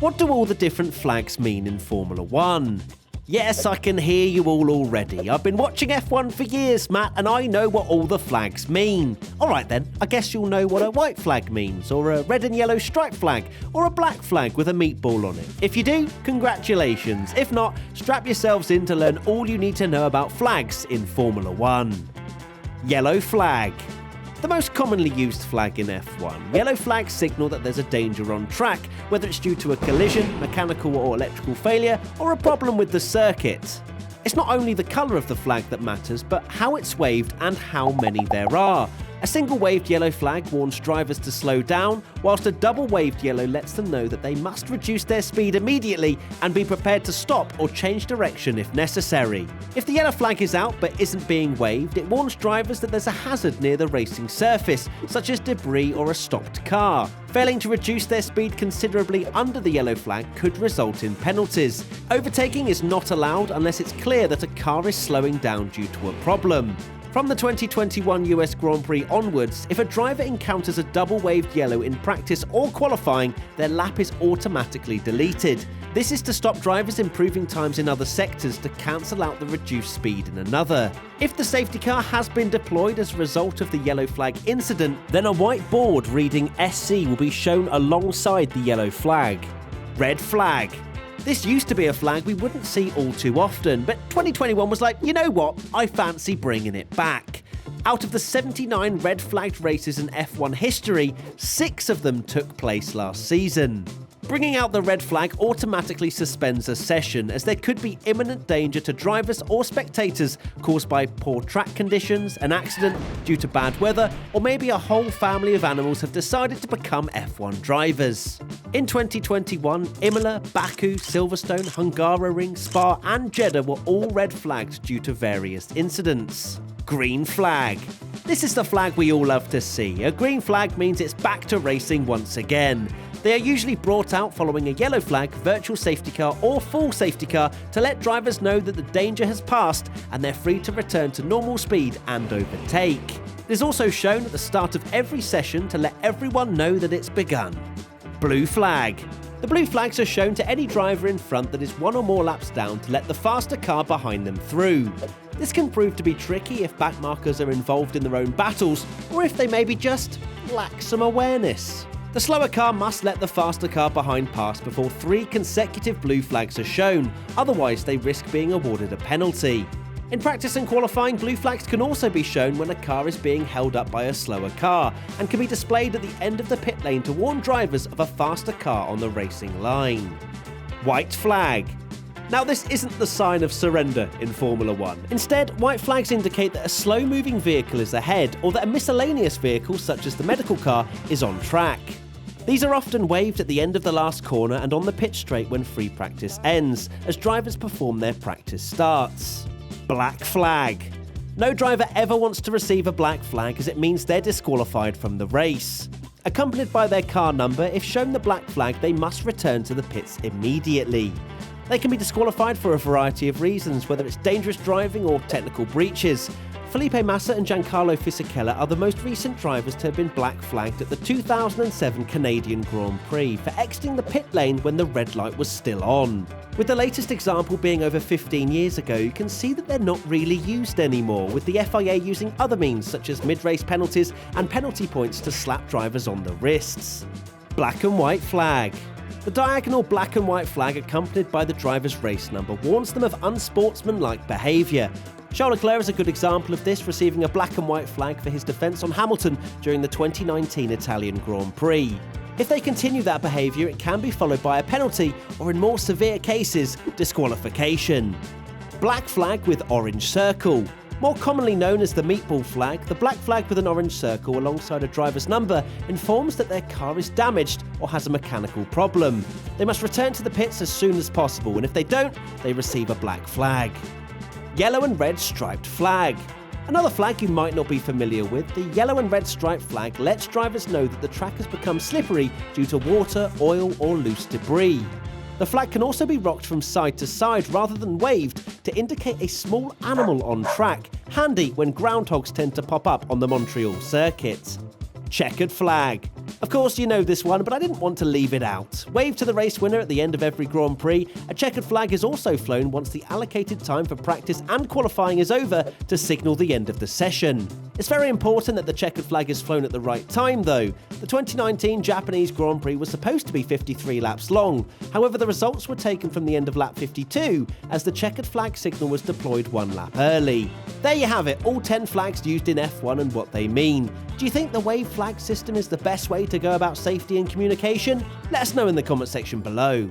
What do all the different flags mean in Formula 1? Yes, I can hear you all already. I've been watching F1 for years, Matt, and I know what all the flags mean. Alright then, I guess you'll know what a white flag means, or a red and yellow stripe flag, or a black flag with a meatball on it. If you do, congratulations. If not, strap yourselves in to learn all you need to know about flags in Formula 1. Yellow flag. The most commonly used flag in F1. Yellow flags signal that there's a danger on track, whether it's due to a collision, mechanical or electrical failure, or a problem with the circuit. It's not only the colour of the flag that matters, but how it's waved and how many there are. A single waved yellow flag warns drivers to slow down, whilst a double waved yellow lets them know that they must reduce their speed immediately and be prepared to stop or change direction if necessary. If the yellow flag is out but isn't being waved, it warns drivers that there's a hazard near the racing surface, such as debris or a stopped car. Failing to reduce their speed considerably under the yellow flag could result in penalties. Overtaking is not allowed unless it's clear that a car is slowing down due to a problem. From the 2021 US Grand Prix onwards, if a driver encounters a double waved yellow in practice or qualifying, their lap is automatically deleted. This is to stop drivers improving times in other sectors to cancel out the reduced speed in another. If the safety car has been deployed as a result of the yellow flag incident, then a white board reading SC will be shown alongside the yellow flag. Red flag. This used to be a flag we wouldn't see all too often, but 2021 was like, you know what, I fancy bringing it back. Out of the 79 red flagged races in F1 history, 6 of them took place last season. Bringing out the red flag automatically suspends a session, as there could be imminent danger to drivers or spectators caused by poor track conditions, an accident due to bad weather, or maybe a whole family of animals have decided to become F1 drivers. In 2021, Imola, Baku, Silverstone, Hungaroring, Spa and Jeddah were all red flagged due to various incidents. Green flag. This is the flag we all love to see. A green flag means it's back to racing once again. They are usually brought out following a yellow flag, virtual safety car or full safety car to let drivers know that the danger has passed and they're free to return to normal speed and overtake. It is also shown at the start of every session to let everyone know that it's begun. Blue flag. The blue flags are shown to any driver in front that is one or more laps down to let the faster car behind them through. This can prove to be tricky if backmarkers are involved in their own battles or if they maybe just lack some awareness. The slower car must let the faster car behind pass before 3 consecutive blue flags are shown, otherwise they risk being awarded a penalty. In practice and qualifying, blue flags can also be shown when a car is being held up by a slower car, and can be displayed at the end of the pit lane to warn drivers of a faster car on the racing line. White flag. Now, this isn't the sign of surrender in Formula 1. Instead, white flags indicate that a slow-moving vehicle is ahead, or that a miscellaneous vehicle, such as the medical car, is on track. These are often waved at the end of the last corner and on the pit straight when free practice ends, as drivers perform their practice starts. Black flag. No driver ever wants to receive a black flag, as it means they're disqualified from the race. Accompanied by their car number, if shown the black flag, they must return to the pits immediately. They can be disqualified for a variety of reasons, whether it's dangerous driving or technical breaches. Felipe Massa and Giancarlo Fisichella are the most recent drivers to have been black flagged at the 2007 Canadian Grand Prix for exiting the pit lane when the red light was still on. With the latest example being over 15 years ago, you can see that they're not really used anymore, with the FIA using other means such as mid-race penalties and penalty points to slap drivers on the wrists. Black and white flag. The diagonal black and white flag accompanied by the driver's race number warns them of unsportsmanlike behaviour. Charles Leclerc is a good example of this, receiving a black and white flag for his defence on Hamilton during the 2019 Italian Grand Prix. If they continue that behaviour, it can be followed by a penalty, or in more severe cases, disqualification. Black flag with orange circle. More commonly known as the meatball flag, the black flag with an orange circle alongside a driver's number informs that their car is damaged or has a mechanical problem. They must return to the pits as soon as possible, and if they don't, they receive a black flag. Yellow and red striped flag. Another flag you might not be familiar with, the yellow and red striped flag lets drivers know that the track has become slippery due to water, oil or loose debris. The flag can also be rocked from side to side rather than waved to indicate a small animal on track, handy when groundhogs tend to pop up on the Montreal circuit. Checkered flag. Of course, you know this one, but I didn't want to leave it out. Wave to the race winner at the end of every Grand Prix. A checkered flag is also flown once the allocated time for practice and qualifying is over to signal the end of the session. It's very important that the checkered flag is flown at the right time, though. The 2019 Japanese Grand Prix was supposed to be 53 laps long. However, the results were taken from the end of lap 52, as the checkered flag signal was deployed 1 lap early. There you have it, all 10 flags used in F1 and what they mean. Do you think the wave flag system is the best way to go about safety and communication? Let us know in the comment section below.